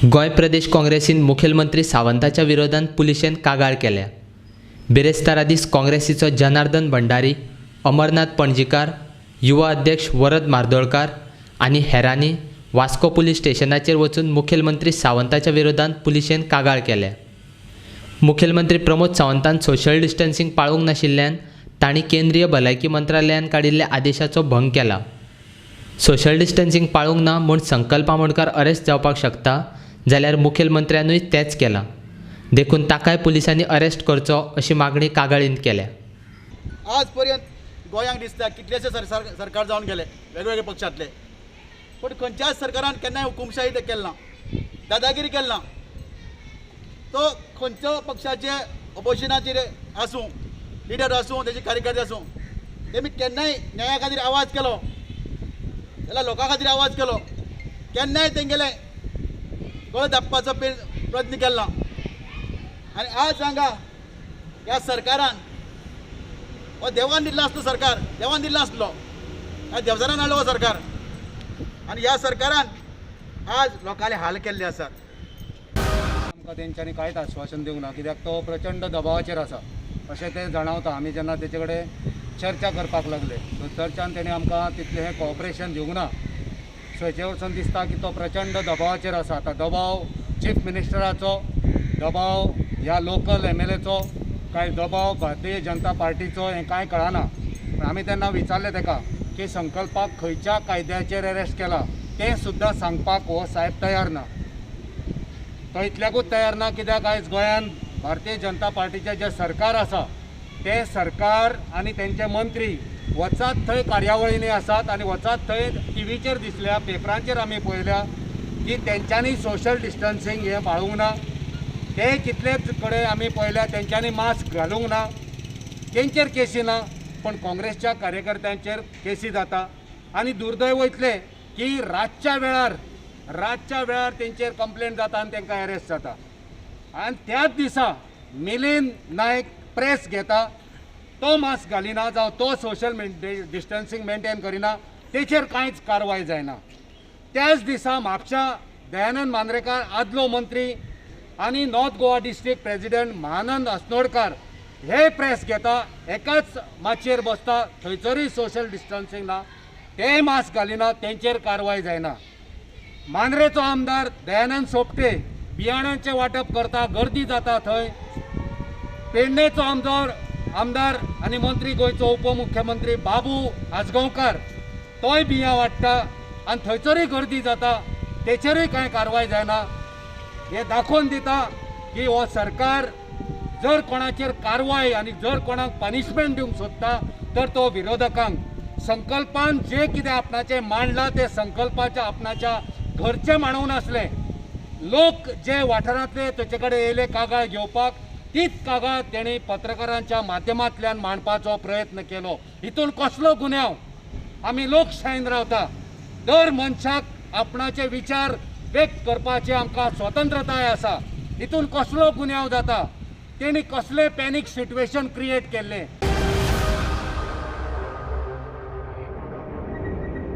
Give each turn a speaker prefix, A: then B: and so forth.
A: गोय प्रदेश काँग्रेसीन मुखेलमंत्री सावंताच्या विरोधात पुलिशेन कागाळ केल्या। बिरेस्तारा दीस काँग्रेसीचो जनार्दन भंडारी, अमरनाथ पणजीकार, युवा अध्यक्ष वरद मार्दोळकार आनी हेरांनी वास्को पुलीस स्टेशनाचेर वचून मुखेलमंत्री सावंताच्या विरोधात पुलिशेन कागाळ केल्या। मुखेलमंत्री प्रमोद सावंतान सोशल डिस्टन्सिंग पाळूंक नाशिल्ल्यान तांणी केंद्रीय भलायकी मंत्रालयान काडिल्ल्या आदेशाचो भंग केला। सोशल डिस्टन्सिंग पाळूंक ना म्हूण संकल्प आमोणकार अरेस्ट जावपाक शकता जाल्यार मुखेलमंत्र्यानूय तेंच केलां। देखून ताकाय पुलिसांनी अरेस्ट करचो अशी मागणी कागाळीन केल्या।
B: आज पर्यंत गोंयांक दिसता कितलेशे सरकार जावन गेले वेगवेगळे पक्षांतले, पण खंयच्याच सरकारान केन्नाय हुकुमशाही ते केलना, दादागिरी केलना। तो खंयचो पक्षाचे ऑपोजिशनाचेर आसूं, लिडर आसूं, तेजे कार्यकर्ते आसूं, तेमी केन्नाय न्याया खातीर आवाज केलो जाल्यार लोकां खातीर आवाज केलो, केन्नाय तेंगेले गळ दाबपाचो प्रयत्न केलो ना। आनी आज हांगा ह्या सरकारान हो देवान दिल्लो आसलो सरकार, देवान दिल्लो आसलो, ह्या देवजारान हाडलो हो सरकार, आनी ह्या सरकारान आज लोकांले हाल केल्ले आसात।
C: आमकां तेंच्यांनी कांयच आश्वासन दिवंक ना, कित्याक तो प्रचंड दबावाचेर आसा अशें ते जाणवता। आमी जेन्ना तेचे कडेन चर्चा करपाक लागले, चर्चान तेणी आमकां तितलें हें कॉपरेशन दिवंक ना। सो हेचे वचून दिसता की तो प्रचंड दबावाचेर आसा। आतां दबाव चीफ मिनिस्टराचो, दबाव ह्या लोकल MLAचो, काय दबाव भारतीय जनता पार्टीचो, हें कांय कळना। पण आमी तेन्ना विचारलें ताका की संकल्पाक खंयच्या कायद्याचेर अरेस्ट केला तें सुद्दां सांगपाक हो साहेब तयार ना। तो इतल्याकूच तयार ना कित्याक आयज गोंयांत भारतीय जनता पार्टीचें जें सरकार आसा तें सरकार आनी तेंचे मंत्री वचात थंय कार्यावळींनी आसात आनी वचात थंय टीव्हीचेर दिसल्या, पेपरांचेर आमी पळयल्या की तेंच्यांनी सोशल डिस्टन्सिंग हें पाळूंक ना। ते कितलेच कडेन आमी पळयल्या तेंच्यांनी मास्क घालूंक ना, तेंचेर केसी ना, पण काँग्रेसच्या कार्यकर्त्यांचेर केसी जाता। आनी दुर्दैव इतलें की रातच्या वेळार तेंचेर कंप्लेंट जाता आनी तांकां अरेस्ट जाता। आनी त्याच दिसा मिलिंद नायक प्रेस घेता, तो मास्क घालिना जावं तो सोशल डिस्टन्सिंग मेंटेन करिना, तेचेर कांयच कारवाय जायना। त्याच दिसा म्हापशा दयानंद मांद्रेकार आदलो मंत्री आनी north Goa district president Mahanand Asnodkar हे प्रेस घेता, एकाच माचयेर बसता, थंयसरूय सोशल डिस्टन्सिंग ना, ते मास्क घालिना, तेंचेर कारवाय जायना। मांद्रेचो आमदार दयानंद सोपटे बियाणांचें वांटप करता, गर्दी जाता थंय। पेडणेचो आमदार आनी मंत्री गोंयचो उपमुख्यमंत्री बाबू आजगांवकार तोय बियां वाडटा आनी थंयसरूय गर्दी जाता, तेचेरूय कांय कारवाय जायना। हे दाखोवन दिता की हो सरकार जर कोणाचेर कारवाय आनी जर कोणाक पनिशमेंट दिवंक सोदता तर तो विरोधकांक संकल्पान जे कितें आपणाचें मांडलां ते संकल्पाच्या आपणाच्या घरचे मांडून आसले। लोक जे वाठारांतले तेचे कडेन येयले कागाळ घेवपाक, तीच कागाळ तेणी पत्रकारांच्या माध्यमांतल्यान मांडपाचो प्रयत्न केलो। हितून कसलो गुन्यांव? आमी लोकशायेन रावता, दर मनशाक आपणाचे विचार व्यक्त करपाची आमकां स्वतंत्रताय आसा। हितून कसलो गुन्यांव जाता? तेणी कसले पॅनीक सिट्युएशन क्रिएट केल्लें?